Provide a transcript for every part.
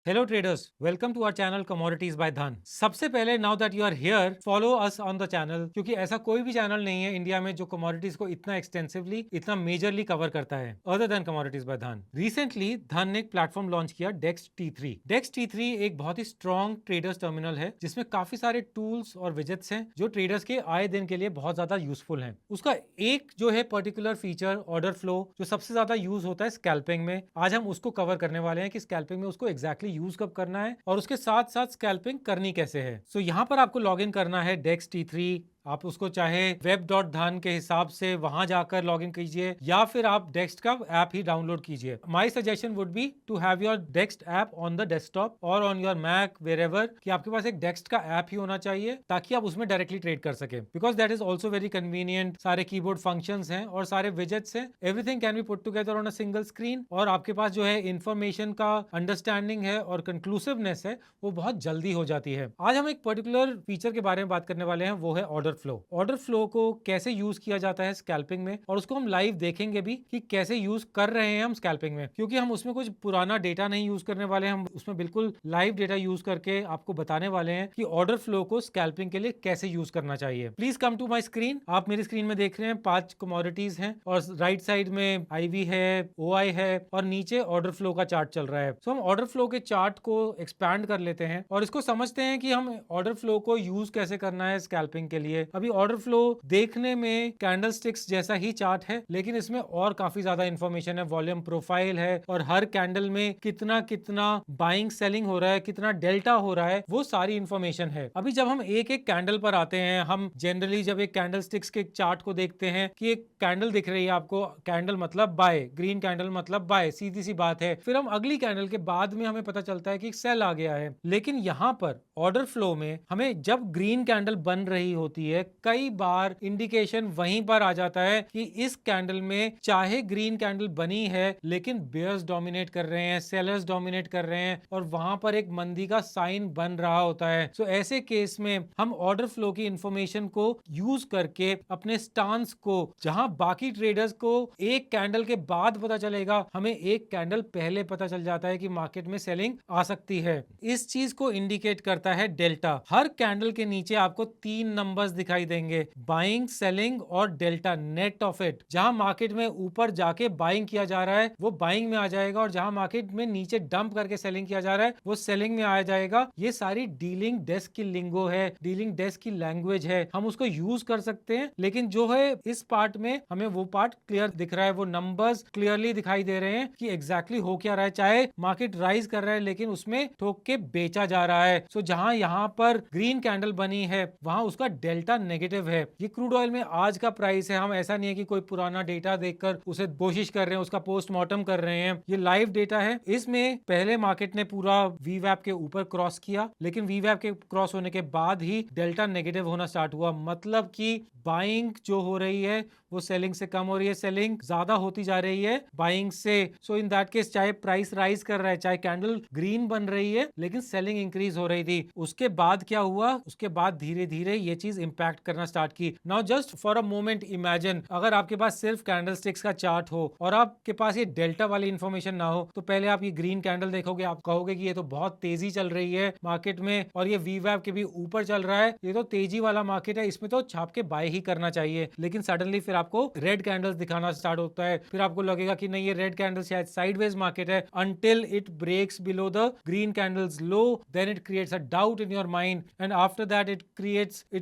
Hello traders, welcome to our channel commodities by Dhan. सबसे पहले now that you are here, follow us on the channel, क्योंकि ऐसा कोई भी चैनल नहीं है इंडिया में जो कमोडिटीज को इतना एक्सटेंसिवली, इतना मेजरली कवर करता है अदर देन कमोडिटीज बाय धन। रिसेंटली धन ने एक प्लेटफॉर्म लॉन्च किया, डेक्स T3। डेक्स T3 एक बहुत ही स्ट्रॉन्ग ट्रेडर्स टर्मिनल है जिसमें काफी सारे टूल्स और विजेट्स हैं जो ट्रेडर्स के आए दिन के लिए बहुत ज्यादा यूजफुल हैं। उसका एक जो है पर्टिकुलर फीचर, ऑर्डर फ्लो, जो सबसे ज्यादा यूज होता है स्कैल्पिंग में, आज हम उसको कवर करने वाले हैं कि स्कैल्पिंग में उसको एग्जैक्टली यूज कब करना है और उसके साथ साथ स्कैल्पिंग करनी कैसे है। सो यहाँ पर आपको लॉग इन करना है डेक्स T3। आप उसको चाहे web.dhan के हिसाब से वहां जाकर लॉग इन कीजिए या फिर आप डेक्स्ट का ऐप ही डाउनलोड कीजिए। My suggestion would be to have your Dext app on the desktop और ऑन योर मैक वेरेवर, कि आपके पास एक डेक्स्ट का ऐप ही होना चाहिए ताकि आप उसमें डायरेक्टली ट्रेड कर सके, because that is also very convenient. सारे कीबोर्ड फंक्शंस हैं और सारे विजेट्स हैं, everything can be put together on a single screen, और आपके पास जो है इंफॉर्मेशन का अंडरस्टैंडिंग है और कंक्लूसिवनेस है वो बहुत जल्दी हो जाती है। आज हम एक पर्टिकुलर फीचर के बारे में बात करने वाले हैं, वो है ऑर्डर फ्लो। ऑर्डर फ्लो को कैसे यूज किया जाता है स्कैल्पिंग में, और उसको हम लाइव देखेंगे भी कि कैसे यूज कर रहे हैं हम स्कैल्पिंग में, क्योंकि हम उसमें कुछ पुराना डेटा नहीं यूज करने वाले हैं। हम उसमें बिल्कुल लाइव डेटा यूज करके आपको बताने वाले हैं कि ऑर्डर फ्लो को स्कैल्पिंग के लिए कैसे यूज करना चाहिए। Please come to my screen. आप मेरी स्क्रीन में देख रहे हैं 5 कमोडिटीज हैं और राइट साइड में IV है, OI है और नीचे ऑर्डर फ्लो का चार्ट चल रहा है। सो हम ऑर्डर फ्लो के चार्ट को एक्सपैंड कर लेते हैं और इसको समझते हैं कि हम ऑर्डर फ्लो को यूज कैसे करना है स्कैल्पिंग के लिए। अभी ऑर्डर फ्लो देखने में कैंडलस्टिक्स जैसा ही चार्ट है, लेकिन इसमें और काफी ज्यादा इंफॉर्मेशन है। वॉल्यूम प्रोफाइल है और हर कैंडल में कितना कितना बाइंग सेलिंग हो रहा है, कितना डेल्टा हो रहा है, वो सारी इंफॉर्मेशन है। अभी जब हम एक एक कैंडल पर आते हैं, हम जनरली जब एक कैंडलस्टिक्स के चार्ट को देखते हैं कि एक कैंडल दिख रही है आपको, कैंडल मतलब बाय, ग्रीन कैंडल मतलब बाय, सीधी सी बात है। फिर हम अगली कैंडल के बाद में हमें पता चलता है कि सेल आ गया है। लेकिन यहां पर ऑर्डर फ्लो में हमें जब ग्रीन कैंडल बन रही होती है, कई बार इंडिकेशन वहीं पर आ जाता है कि इस कैंडल में चाहे ग्रीन कैंडल बनी है लेकिन बेयर्स डोमिनेट कर रहे हैं, सेलर्स डोमिनेट कर रहे हैं और वहां पर एक मंदी का साइन बन रहा होता है। सो ऐसे केस में हम ऑर्डर फ्लो की इंफॉर्मेशन को यूज करके अपने स्टांस को, जहां बाकी ट्रेडर्स को एक कैंडल के बाद पता चलेगा, हमें एक कैंडल पहले पता चल जाता है कि मार्केट में सेलिंग आ सकती है। इस चीज को इंडिकेट करता है डेल्टा। हर कैंडल के नीचे आपको 3 नंबर्स दिखाई देंगे, बाइंग, सेलिंग और डेल्टा, नेट ऑफ इट। जहां मार्केट में ऊपर जाके बाइंग किया जा रहा है वो बाइंग में आ जाएगा, और जहां मार्केट में नीचे डंप करके सेलिंग किया जा रहा है वो सेलिंग में आ जाएगा। ये सारी डीलिंग डेस्क की लिंगो है, डीलिंग डेस्क की लैंग्वेज है, हम उसको यूज कर सकते हैं। लेकिन जो है इस पार्ट में हमें वो पार्ट क्लियर दिख रहा है, वो नंबर्स क्लियरली दिखाई दे रहे हैं कि एग्जैक्टली हो क्या रहा है। चाहे मार्केट राइज कर रहा है लेकिन उसमें ठोक के बेचा जा रहा है। सो जहां यहां पर ग्रीन कैंडल बनी है वहां उसका डेल्टा नेगेटिव है। ये क्रूड ऑयल में आज का प्राइस है। हम ऐसा नहीं है कि कोई पुराना डेटा देखकर उसे कोशिश कर रहे हैं, उसका पोस्टमार्टम कर रहे हैं। ये लाइव डेटा है। इसमें पहले मार्केट ने पूरा VWAP के ऊपर क्रॉस किया, लेकिन VWAP के क्रॉस होने के बाद ही डेल्टा नेगेटिव होना स्टार्ट हुआ, मतलब कि बाइंग जो हो रही है वो सेलिंग से कम हो रही है, सेलिंग ज्यादा होती जा रही है बाइंग से। सो इन दैट केस चाहे प्राइस राइज कर रहा है, चाहे कैंडल ग्रीन बन रही है, लेकिन सेलिंग इंक्रीज हो रही थी। उसके बाद क्या हुआ, उसके बाद धीरे धीरे ये चीज इंपैक्ट करना स्टार्ट की। Now just for a moment imagine, अगर आपके पास सिर्फ कैंडलस्टिक्स का चार्ट हो और आपके पास ये डेल्टा वाली इंफॉर्मेशन ना हो, तो पहले आप ये ग्रीन कैंडल देखोगे, आप कहोगे कि ये तो बहुत तेजी चल रही है मार्केट में और ये VWAP के भी ऊपर चल रहा है, ये तो तेजी वाला मार्केट है, इसमें तो छाप के बाय ही करना चाहिए। लेकिन सडनली फिर आपको रेड कैंडल्स दिखाना स्टार्ट होता है, फिर आपको लगेगा कि नहीं, ये रेड कैंडल शायद साइडवेज मार्केट है, until it breaks below the green candle's low, then it creates a doubt in your mind, and after that it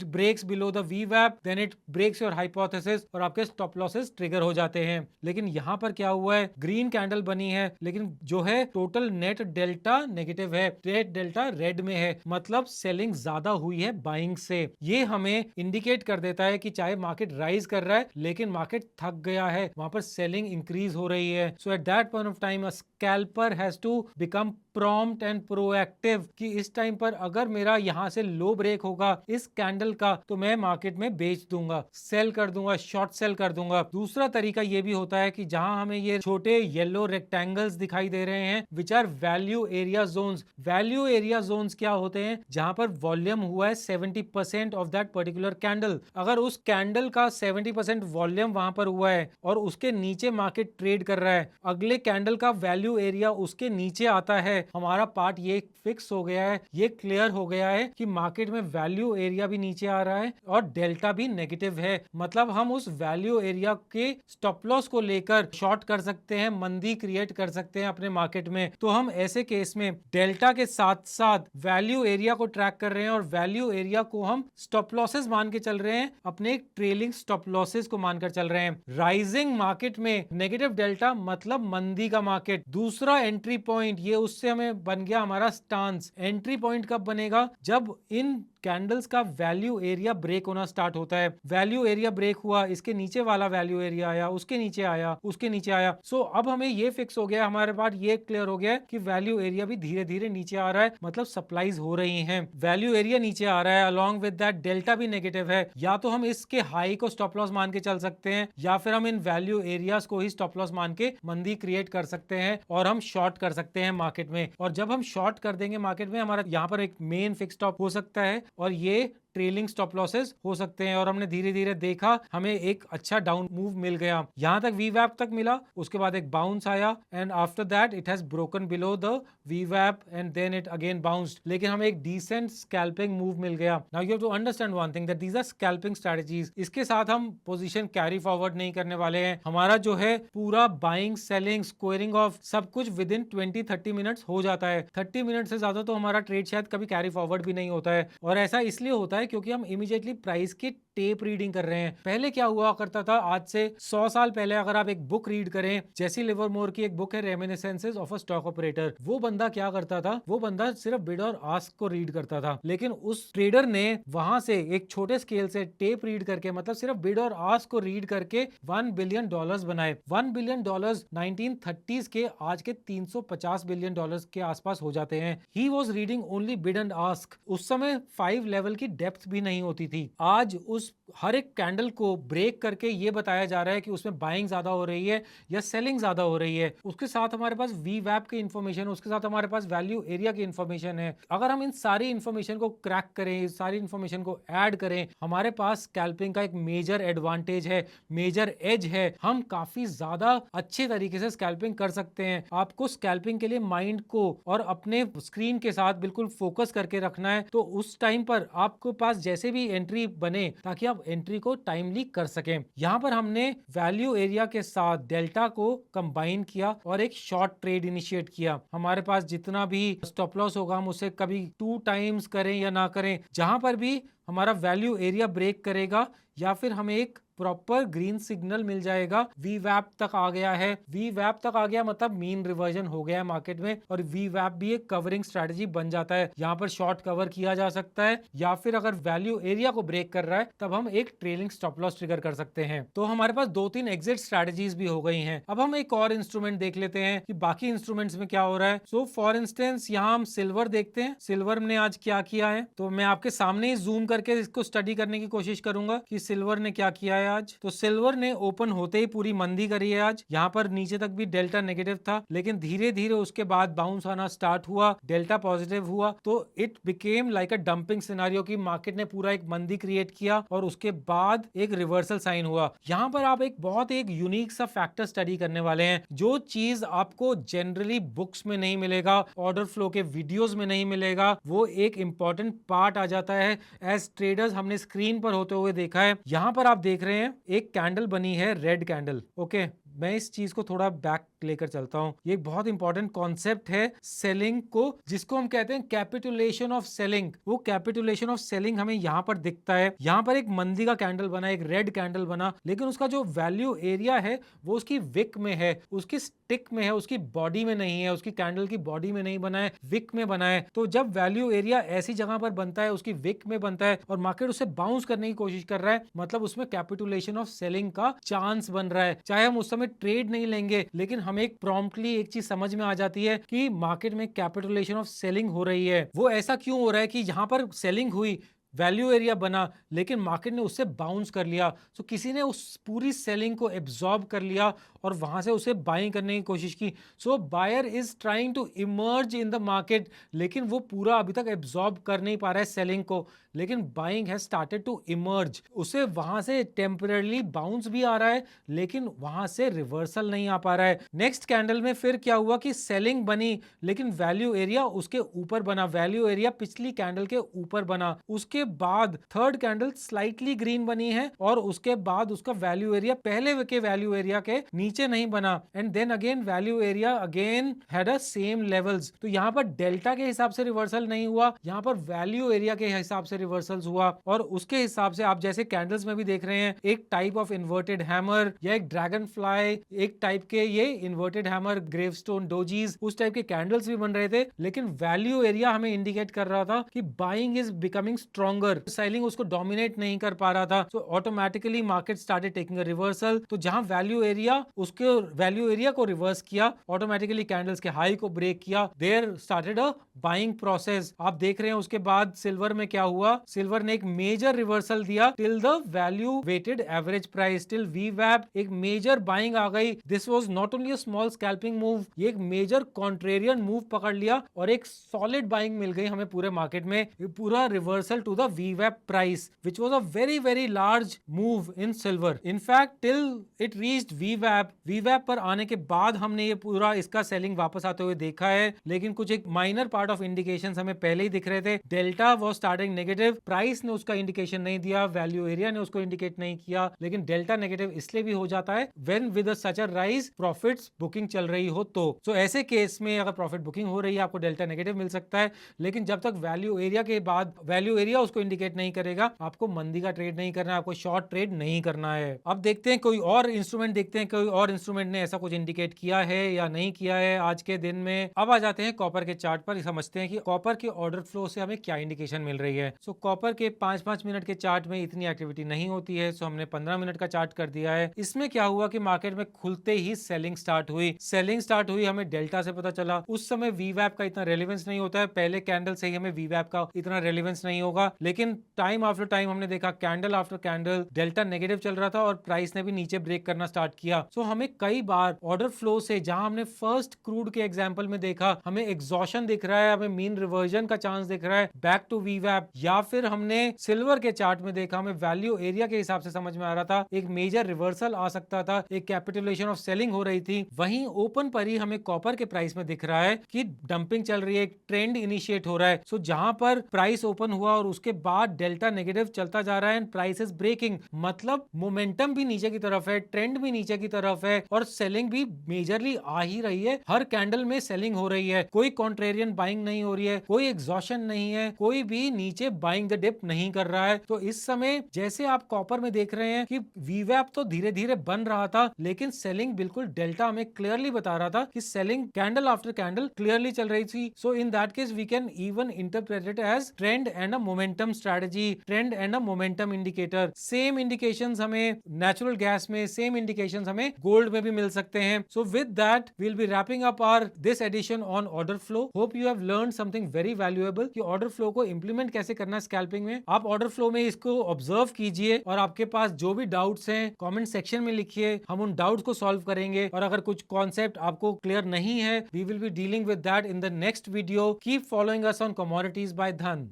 breaks below the VWAP, then it breaks your hypothesis और आपके stop losses trigger हो जाते हैं। लेकिन यहां पर क्या हुआ है, ग्रीन कैंडल बनी है लेकिन जो है टोटल नेट डेल्टा नेगेटिव है, नेट डेल्टा रेड में है, मतलब सेलिंग ज्यादा हुई है बाइंग से। ये हमें इंडिकेट कर देता है कि चाहे मार्केट राइज कर रहा है लेकिन मार्केट थक गया है, वहां पर सेलिंग इंक्रीज हो रही है। So at that point of time a scalper has to become prompt and proactive, कि इस टाइम पर अगर मेरा यहां से लो ब्रेक होगा इस कैंडल का, तो मैं मार्केट में बेच दूंगा, सेल कर दूंगा, शॉर्ट सेल कर दूंगा। दूसरा तरीका ये भी होता है कि जहां हमें ये छोटे येलो रेक्टेंगल्स दिखाई दे रहे हैं which are value area zones. Value area zones क्या होते हैं, जहां पर वॉल्यूम हुआ है 70% ऑफ दैट पर्टिकुलर कैंडल। अगर उस कैंडल का 70% वॉल्यूम वहां पर हुआ है और उसके नीचे मार्केट ट्रेड कर रहा है, अगले कैंडल का वैल्यू एरिया उसके नीचे आता है, हमारा पार्ट ये फिक्स हो गया है, ये क्लियर हो गया है कि मार्केट में वैल्यू एरिया भी नीचे आ रहा है और डेल्टा भी नेगेटिव है। मतलब हम उस वैल्यू एरिया के स्टॉप लॉस को लेकर शॉर्ट कर सकते हैं, मंदी क्रिएट कर सकते हैं अपने मार्केट में। तो हम ऐसे केस में डेल्टा के साथ साथ वैल्यू एरिया को ट्रैक कर रहे हैं और वैल्यू एरिया को हम स्टॉप लॉसेस मान के चल रहे हैं, अपने ट्रेलिंग स्टॉप लॉसेस को मानकर चल रहे हैं। राइजिंग मार्केट में नेगेटिव डेल्टा मतलब मंदी का मार्केट। दूसरा एंट्री पॉइंट ये उससे हमें बन गया हमारा स्टांस। एंट्री पॉइंट कब बनेगा? जब इन कैंडल्स का वैल्यू एरिया ब्रेक होना स्टार्ट होता है। वैल्यू एरिया ब्रेक हुआ, इसके नीचे वाला वैल्यू एरिया आया, उसके नीचे आया, उसके नीचे आया। सो अब हमें ये फिक्स हो गया, हमारे पास ये क्लियर हो गया कि वैल्यू एरिया भी धीरे धीरे नीचे आ रहा है, मतलब सप्लाईज हो रही हैं। वैल्यू एरिया नीचे आ रहा है, अलॉन्ग विद दैट डेल्टा भी नेगेटिव है। या तो हम इसके हाई को स्टॉप लॉस मान के चल सकते हैं या फिर हम इन वैल्यू एरियाज को ही स्टॉप लॉस मान के मंदी क्रिएट कर सकते हैं और हम शॉर्ट कर सकते हैं मार्केट में। और जब हम शॉर्ट कर देंगे मार्केट में, हमारा यहाँ पर एक मेन फिक्स स्टॉप हो सकता है और ये ट्रेलिंग स्टॉप लॉसेस हो सकते हैं। और हमने धीरे धीरे देखा, हमें एक अच्छा डाउन मूव मिल गया, यहां तक वीवैप तक मिला, उसके बाद एक बाउंस आया and after that it has broken below the वीवैप and then it again bounced. लेकिन हमें एक डिसेंट स्कैल्पिंग मूव मिल गया। Now you have to understand one thing that these are scalping strategies. इसके साथ हम पोजीशन कैरी फॉरवर्ड नहीं करने वाले हैं। हमारा जो है पूरा बाइंग, सेलिंग, स्क्वेयरिंग ऑफ सब कुछ विद इन 20-30 मिनट्स हो जाता है। 30 मिनट से ज्यादा तो हमारा ट्रेड शायद कभी कैरी फॉरवर्ड भी नहीं होता है। और ऐसा इसलिए होता है क्योंकि हम इमीडिएटली प्राइस की टेप रीडिंग कर रहे हैं। पहले क्या हुआ करता था, आज से 100 साल पहले अगर आप एक बुक रीड करें, जेसी लिवरमोर की एक बुक है reminiscences of a stock operator, वो बंदा क्या करता था, वो बंदा सिर्फ बिड और आस्क को रीड करता था। लेकिन उस ट्रेडर ने वहां से एक छोटे स्केल से टेप रीड करके, मतलब सिर्फ बिड और आस्क को रीड करके $1 बिलियन बनाए। $1 बिलियन 1930s के आज के $350 बिलियन के आसपास हो जाते हैं। He was reading only bid and ask. उस समय 5 लेवल की डेप्थ भी नहीं होती थी। आज उस हर एक कैंडल को ब्रेक करके ये बताया जा रहा है कि उसमें बाइंग ज्यादा हो रही है या सेलिंग ज्यादा हो रही है। उसके साथ हमारे पास वीवैप की इंफॉर्मेशन, उसके साथ हमारे पास वैल्यू एरिया की इंफॉर्मेशन है। अगर हम इन सारी इंफॉर्मेशन को क्रैक करें, इस सारी इंफॉर्मेशन को ऐड करें, हमारे पास स्कैल्पिंग का एक मेजर एडवांटेज है, मेजर एज है। हम काफी ज्यादा अच्छे तरीके से स्कैल्पिंग कर सकते हैं। आपको स्कैल्पिंग के लिए माइंड को और अपने स्क्रीन के साथ बिल्कुल फोकस करके रखना है। तो उस टाइम पर आपको पास जैसे भी एंट्री बने, ताकि आप एंट्री को टाइमली कर सकें। यहां पर हमने वैल्यू एरिया के साथ डेल्टा को कंबाइन किया और एक शॉर्ट ट्रेड इनिशिएट किया। हमारे पास जितना भी स्टॉप लॉस होगा, हम उसे कभी 2 टाइम्स करें या ना करें, जहां पर भी हमारा वैल्यू एरिया ब्रेक करेगा या फिर हमें एक प्रॉपर ग्रीन सिग्नल मिल जाएगा, वीवैप तक आ गया है। वीवैप तक आ गया मतलब मीन रिवर्जन हो गया है मार्केट में, और वीवैप भी एक कवरिंग स्ट्रेटजी बन जाता है। यहाँ पर शॉर्ट कवर किया जा सकता है या फिर अगर वैल्यू एरिया को ब्रेक कर रहा है तब हम एक ट्रेलिंग स्टॉप लॉस ट्रिगर कर सकते हैं। तो हमारे पास 2-3 एग्जिट स्ट्रेटजीज भी हो गई हैं। अब हम एक और इंस्ट्रूमेंट देख लेते हैं कि बाकी इंस्ट्रूमेंट्स में क्या हो रहा है। सो फॉर इंस्टेंस यहाँ हम सिल्वर देखते हैं, सिल्वर ने आज क्या किया है। तो मैं आपके सामने ही जूम करके इसको स्टडी करने की कोशिश करूंगा कि सिल्वर ने क्या किया है आज। तो सिल्वर ने ओपन होते ही पूरी मंदी करी है आज। यहाँ पर नीचे तक भी डेल्टा नेगेटिव था, लेकिन धीरे धीरे उसके बाद बाउंस आना स्टार्ट हुआ, डेल्टा पॉजिटिव हुआ, तो it became like a dumping scenario की मार्केट ने पूरा एक मंदी क्रिएट किया और उसके बाद एक रिवर्सल साइन हुआ। यहाँ पर आप एक बहुत एक यूनिक सा फैक्टर स्टडी करने वाले हैं, जो चीज आपको जनरली बुक्स में नहीं मिलेगा, ऑर्डर फ्लो के वीडियोस में नहीं मिलेगा। वो एक इंपॉर्टेंट पार्ट आ जाता है। एज ट्रेडर्स हमने स्क्रीन पर होते हुए देखा है। यहाँ पर आप देख रहे हैं एक कैंडल बनी है, रेड कैंडल। ओके, मैं इस चीज को थोड़ा बैक लेकर चलता हूं। ये एक बहुत इंपॉर्टेंट कॉन्सेप्ट है सेलिंग को, जिसको हम कहते हैं कैपिटुलेशन ऑफ सेलिंग। वो कैपिटुलेशन ऑफ सेलिंग हमें यहाँ पर दिखता है। यहाँ पर एक मंदी का कैंडल बना, एक रेड कैंडल बना, लेकिन उसका जो वैल्यू एरिया है वो उसकी विक में है, उसकी स्टिक में है, उसकी बॉडी में नहीं है, उसकी कैंडल की बॉडी में नहीं बना है, विक में बना है। तो जब वैल्यू एरिया ऐसी जगह पर बनता है, उसकी विक में बनता है और मार्केट उसे बाउंस करने की कोशिश कर रहा है, मतलब उसमें कैपिटुलेशन ऑफ सेलिंग का चांस बन रहा है। चाहे हम उस समय ट्रेड नहीं लेंगे, लेकिन हमें एक प्रॉम्प्टली एक चीज समझ में आ जाती है कि मार्केट में कैपिटुलेशन ऑफ सेलिंग हो रही है। वो ऐसा क्यों हो रहा है कि यहां पर सेलिंग हुई, वैल्यू एरिया बना, लेकिन मार्केट ने उससे बाउंस कर लिया। तो किसी ने उस पूरी सेलिंग को एब्जॉर्ब कर लिया और वहां से उसे बाइंग करने की कोशिश की। So buyer is trying to emerge in the market, लेकिन वो पूरा अभी तक एब्जॉर्ब कर नहीं पा रहा है सेलिंग को, लेकिन buying has started to emerge. उसे वहां से टेम्पररी बाउंस भी आ रहा है, लेकिन वहां से रिवर्सल नहीं आ पा रहा है। नेक्स्ट कैंडल में फिर क्या हुआ कि सेलिंग बनी, लेकिन वैल्यू एरिया उसके ऊपर बना, वैल्यू एरिया पिछली कैंडल के ऊपर बना। उसके बाद थर्ड कैंडल स्लाइटली ग्रीन बनी है और उसके बाद उसका वैल्यू एरिया पहले के वैल्यू एरिया के नीचे नहीं बना, and then again value area again had a same levels. तो यहां पर डेल्टा के हिसाब से रिवर्सल नहीं हुआ, यहां पर वैल्यू एरिया के हिसाब से रिवर्सल्स हुआ। और उसके हिसाब से आप जैसे कैंडल्स में भी देख रहे हैं, एक टाइप ऑफ इन्वर्टेड हैमर या एक ड्रैगन फ्लाई, एक टाइप के ये इन्वर्टेड हैमर, ग्रेवस्टोन डोजीज, उस टाइप के कैंडल्स भी बन रहे थे, लेकिन वैल्यू एरिया हमें इंडिकेट कर रहा था कि buying is becoming stronger, selling उसको डोमिनेट नहीं कर पा रहा था। So automatically market started taking a reversal. तो जहां वैल्यू एरिया उसके वैल्यू एरिया को रिवर्स किया, ऑटोमेटिकली कैंडल्स के हाई को ब्रेक किया, there started a buying process. आप देख रहे हैं उसके बाद सिल्वर में क्या हुआ, सिल्वर ने एक मेजर रिवर्सल दिया till the value weighted average price, till वीवैप एक मेजर बाइंग आ गई। This was not only a small scalping move, ये एक मेजर कॉन्ट्रेरियन मूव पकड़ लिया और एक सॉलिड बाइंग मिल गई हमें पूरे मार्केट में। पूरा reversal to the वीवैप price which was a very very large move in silver. In fact till it reached वीवैप पर आने के बाद हमने ये पूरा इसका सेलिंग वापस आते हुए देखा है, लेकिन कुछ एक माइनर पार्ट ऑफ इंडिकेशंस हमें पहले ही दिख रहे थे। Delta was starting negative, price ने उसका इंडिकेशन नहीं दिया, वैल्यू एरिया ने उसको इंडिकेट नहीं किया, लेकिन डेल्टा नेगेटिव इसलिए भी हो जाता है when with such a rise profits booking चल रही हो। तो ऐसे केस में अगर प्रॉफिट बुकिंग हो रही है आपको डेल्टा नेगेटिव मिल सकता है, लेकिन जब तक वैल्यू एरिया के बाद वैल्यू एरिया उसको इंडिकेट नहीं करेगा, आपको मंदी का ट्रेड नहीं करना है, आपको शॉर्ट ट्रेड नहीं करना है। अब देखते हैं कोई और इंस्ट्रूमेंट, देखते हैं कोई और इंस्ट्रूमेंट ने ऐसा कुछ इंडिकेट किया है या नहीं किया है आज के दिन में। अब आ जाते हैं कॉपर के चार्ट पर, समझते हैं कि कॉपर के ऑर्डर फ्लो से हमें क्या इंडिकेशन मिल रही है। सो कॉपर के 5-5 मिनट के चार्ट में इतनी एक्टिविटी नहीं होती है, सो हमने 15 मिनट का चार्ट कर दिया है। इसमें क्या हुआ कि मार्केट में खुलते ही सेलिंग स्टार्ट हुई, हमें डेल्टा से पता चला। उस समय वीवैप का इतना रेलेवेंस नहीं होता है, पहले कैंडल से ही हमें वीवैप का इतना रेलेवेंस नहीं होगा, लेकिन टाइम आफ्टर टाइम हमने देखा candle after candle delta negative चल रहा था और प्राइस ने भी नीचे ब्रेक करना स्टार्ट किया। सो हमें कई बार ऑर्डर फ्लो से, जहां हमने फर्स्ट क्रूड के एग्जांपल में देखा हमें एग्जॉशन दिख रहा है, हमें मीन रिवर्जन का चांस दिख रहा है बैक टू वीवैप, या फिर हमने सिल्वर के चार्ट में देखा हमें वैल्यू एरिया के हिसाब से समझ में आ रहा था एक मेजर रिवर्सल आ सकता था, एक कैपिटुलेशन ऑफ सेलिंग हो रही थी। वहीं ओपन पर ही हमें कॉपर के प्राइस में दिख रहा है कि डंपिंग चल रही है, एक ट्रेंड इनिशिएट हो रहा है। सो जहां पर प्राइस ओपन हुआ और उसके बाद डेल्टा नेगेटिव चलता जा रहा है एंड प्राइस इज ब्रेकिंग, मतलब मोमेंटम भी नीचे की तरफ है, ट्रेंड भी नीचे की तरफ है और सेलिंग भी मेजरली आ ही रही है। हर कैंडल में सेलिंग हो रही है, कोई कॉन्ट्रेरियन बाइंग नहीं हो रही है, कोई एग्जॉशन नहीं है, कोई भी नीचे बाइंग द डिप नहीं कर रहा है। तो इस समय जैसे आप कॉपर में देख रहे हैं कि वीवैप तो धीरे धीरे बन रहा था, लेकिन सेलिंग बिल्कुल डेल्टा हमें क्लियरली बता रहा था कि selling candle after candle clearly चल रही थी। So in that case we can even interpret it as trend and a momentum strategy, trend and a momentum indicator. Same indications हमें नेचुरल गैस में, सेम इंडिकेशंस हमें gold में भी मिल सकते हैं। So with that we will be wrapping up our this edition on order flow. Hope you have learned something very valuable कि order flow को इंप्लीमेंट कैसे करना है स्कैल्पिंग में। आप ऑर्डर फ्लो में इसको ऑब्जर्व कीजिए और आपके पास जो भी डाउट्स हैं कमेंट सेक्शन में लिखिए, हम उन डाउट्स को सॉल्व करेंगे। और अगर कुछ कॉन्सेप्ट आपको क्लियर नहीं है, we will be dealing with that in the next video. Keep following us on commodities by Dhan.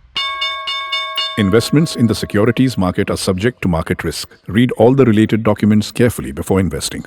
Investments in the securities market are subject to market risk. Read all the related documents carefully before investing.